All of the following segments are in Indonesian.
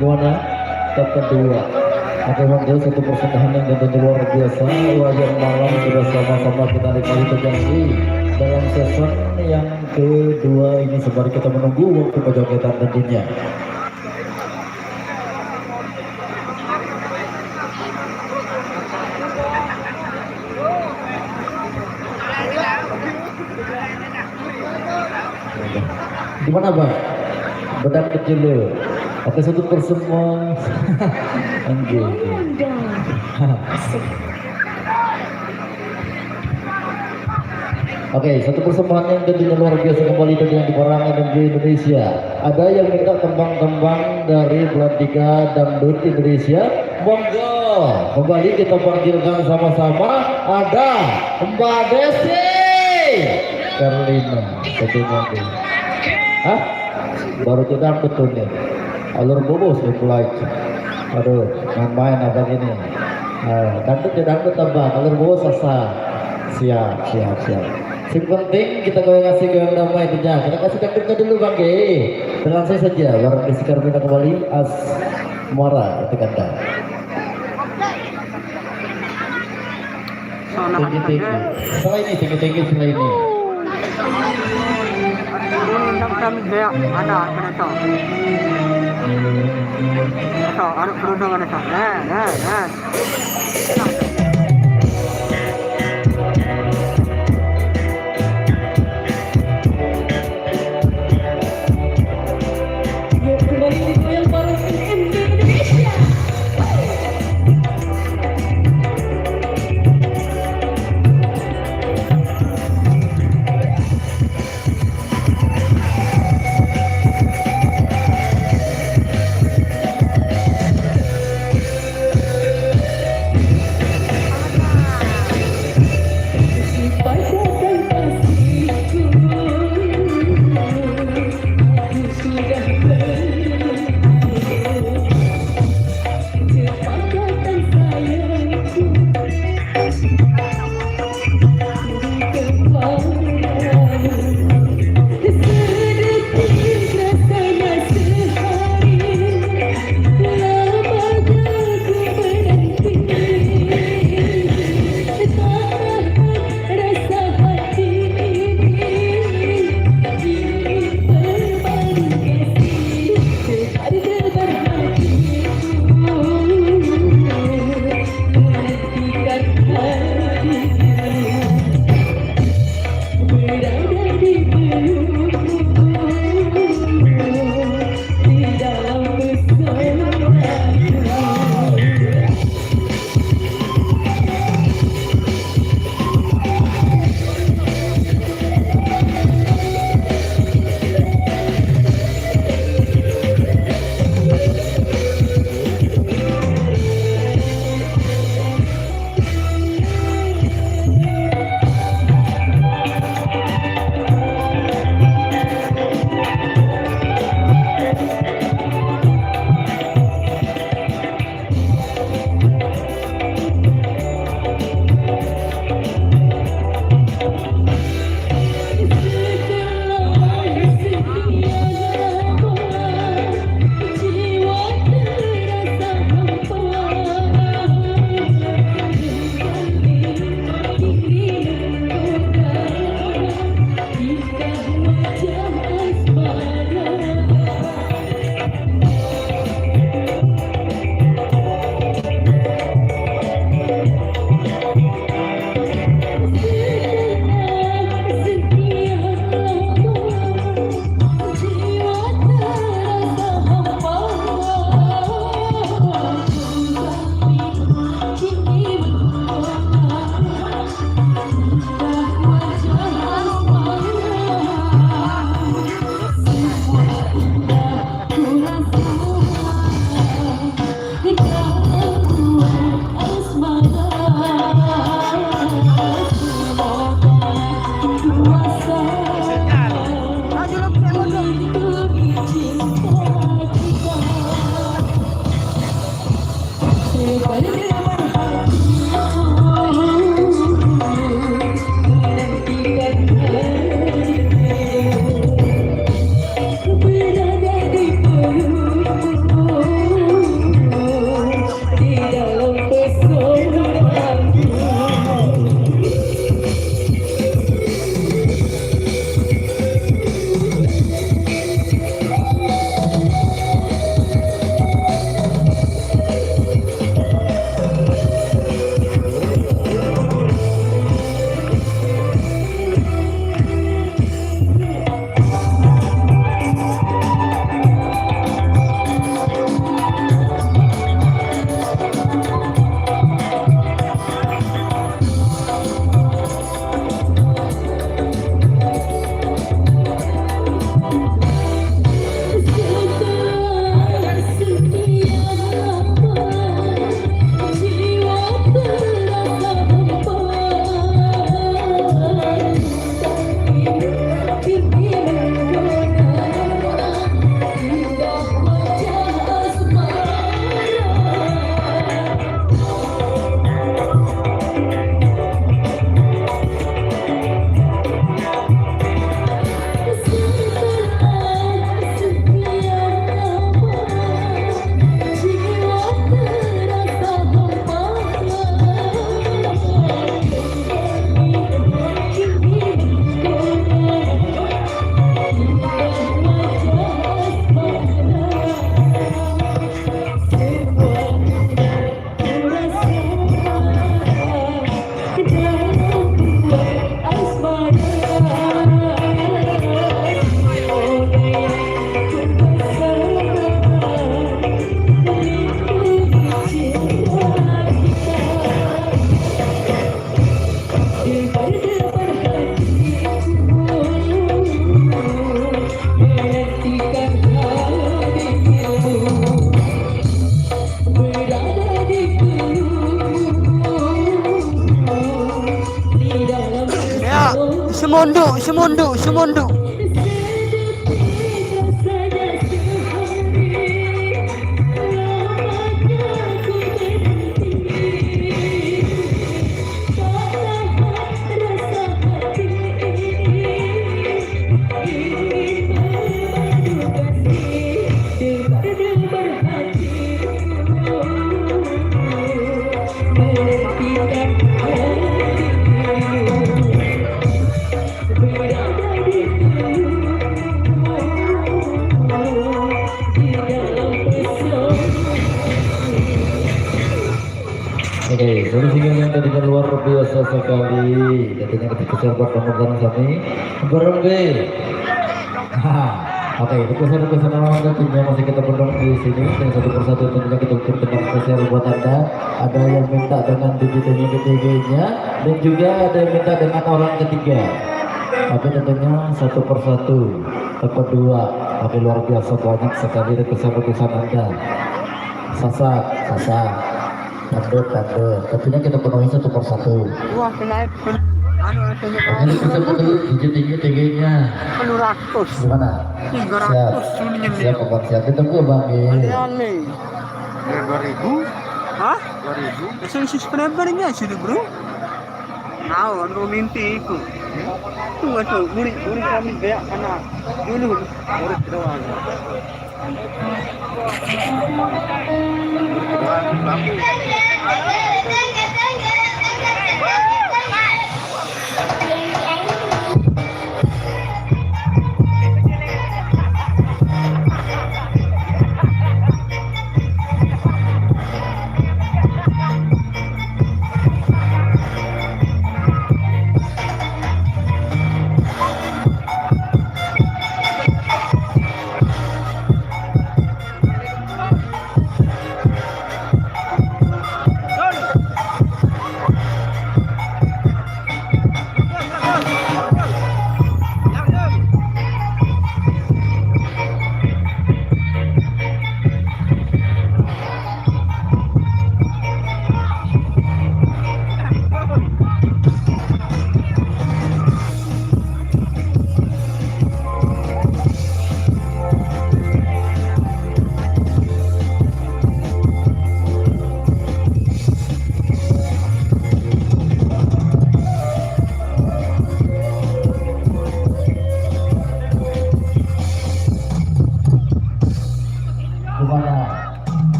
Buana top kedua akan membuat satu persembahan yang tentunya luar biasa. Wajar malam sudah sama-sama kita nikmati terjadi dalam season yang kedua ini sembari kita menunggu waktu penjogetan tentunya. Gimana bang? Bedak kecil lo. Oke, satu persembahan. Anjir. Oke, satu persembahan yang tentunya luar biasa kembali dengan diperangi negeri Indonesia. Ada yang minta tembang-tembang dari Belantika Dangdut Indonesia. Monggo, kembali kita panggilkan sama-sama. Ada Mbak Desi Carlina, tentunya. Hah? Baru kita betulnya. Alur bobos like. Aduh, main apa gini? Dangdut ya dangdut tembang, alur bobos sasa. Siap. Yang penting kita goyang ngasih goyang damai aja. Kita kasih dangdutnya dulu bang Ge. Dengan saya saja, barang Desi Carlina kembali Asmara itu kata. Tinggi. Selain ini, selain ini. Ada kereta. Ada kerudung ada tak? Nah. semundu. Oke, dari single yang tadi luar biasa sekali. Katanya ketika saya buat pemutaran kami berembe. Oke, lukisan awal dan timnya masih kita berdong di sini dan satu persatu tentunya kita ukur tentang spesial buat Anda. Ada yang minta dengan digitalnya ketiganya dan juga ada yang minta dengan orang ketiga. Tapi tentunya satu persatu, kedua, tapi luar biasa banyak sekali lukisan Anda. Sasak. Tanda, tentunya kita penuhi satu persatu. Wah, naik Ini bisa betul tinggi-tingginya. penuh ratus. Gimana? 300 Siap, Pak. Siap. Kita tunggu Bang. Aneh. 2000? Hah? 2000? Kasi subscribernya sudah bro. Tahu, anu mimpi itu. Tunggu tuh, buri kami beak anak. Dulu, baru doang. Berapa berapa? Ya.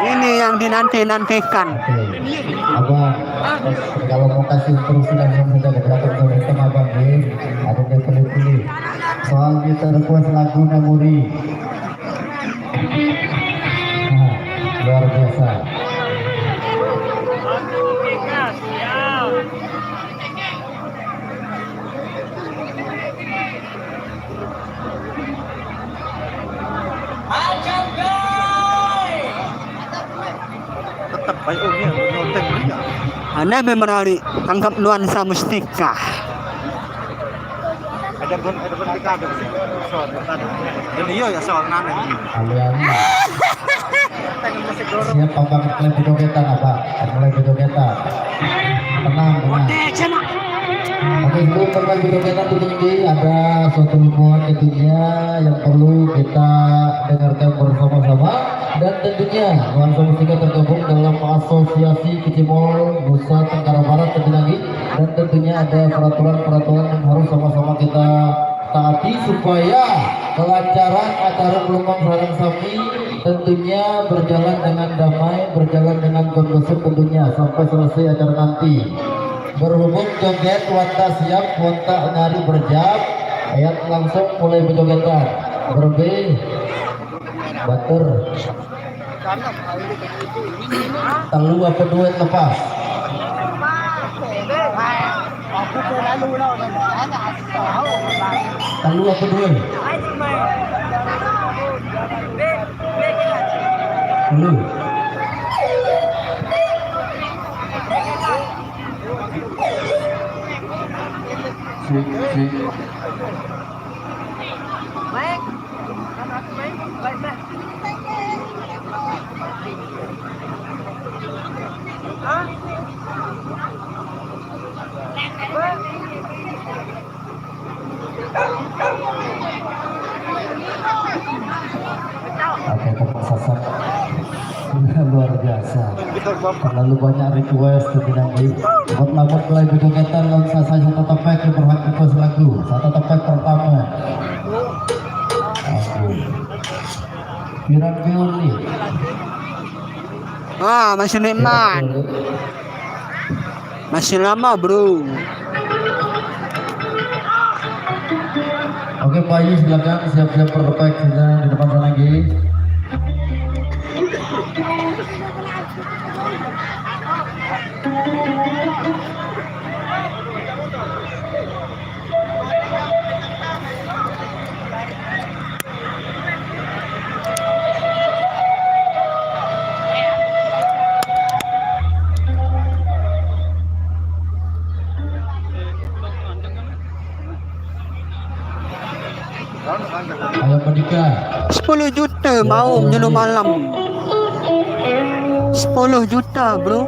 Ini yang dinanti-nantikan. Abang, kalau mau kasih terus langsung saja ke belakang sama Abang nih. Ada yang pilih-pilih. Soal kita request lagu memori. Luar biasa. Tetap baiknya nonton juga. Anda memerari tangkap nuansa mustika. Ada kita ada sih. Soal tadi. Dan iya ya soal nana. Kalian siap Abang mulai video kita apa? Mulai video kita. Tenang. Oke, sebelum mulai video kita tinggi ada suatu hubungan tentunya yang perlu kita dengarkan bersama-sama. Dan tentunya nuansa mustika tergabung dalam asosiasi Kicimol Nusa Tenggara Barat lagi, dan tentunya ada peraturan-peraturan yang harus sama-sama kita taati supaya kelancaran acara gelombang Serang Sapi tentunya berjalan dengan damai, berjalan dengan kondusif tentunya sampai selesai acara nanti. Berhubung joget wanta siap, wanta nari berjam, ayat langsung mulai berjogetan. Berbe batur telu apa duit lepas telu apa duit telu si Oke, kepesasan luar biasa. Terlalu banyak request tidak di buat lapor play kegiatan lawan saya satu topik berhak request lagu satu topik pertama. Aku Piran Bioli. Masih nikmat. Masih lama, bro. Oke, Pak Yu silakan siap-siap bertopik sudah di depan sana lagi. Ayo menikah. 10 juta mau jenuh malam. 10 juta, bro.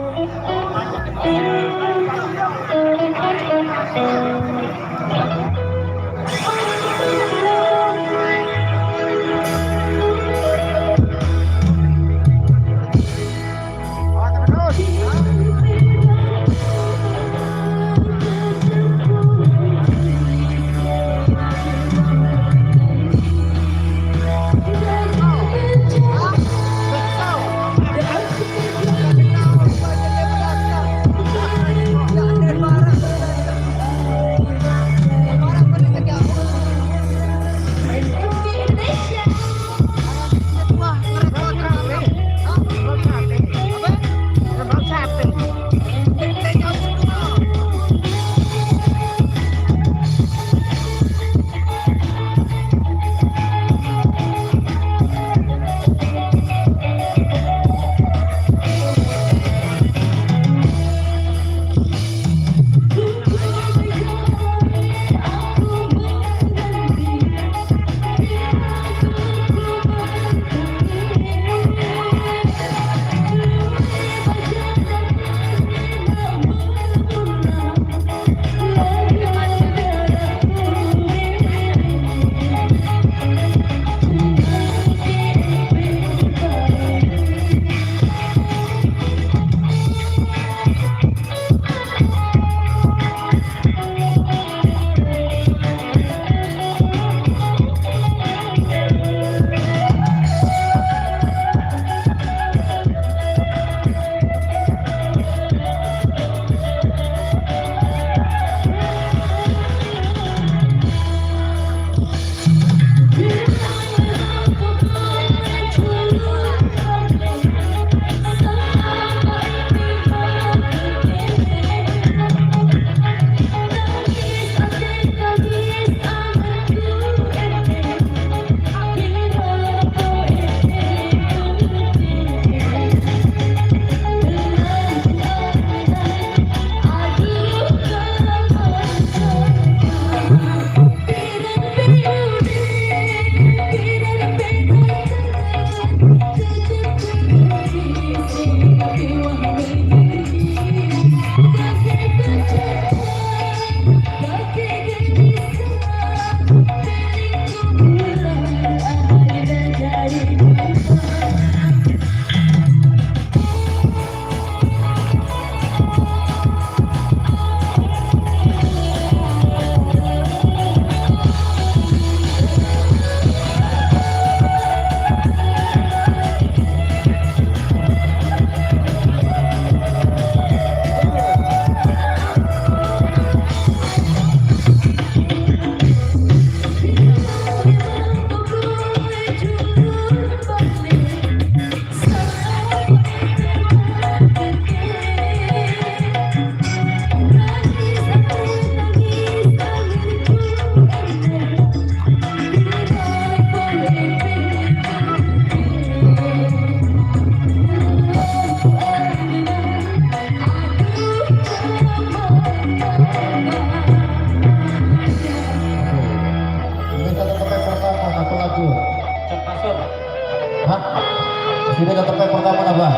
Sudah ke tempat pertama apa?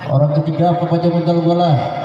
Orang ketiga pemain mental bola.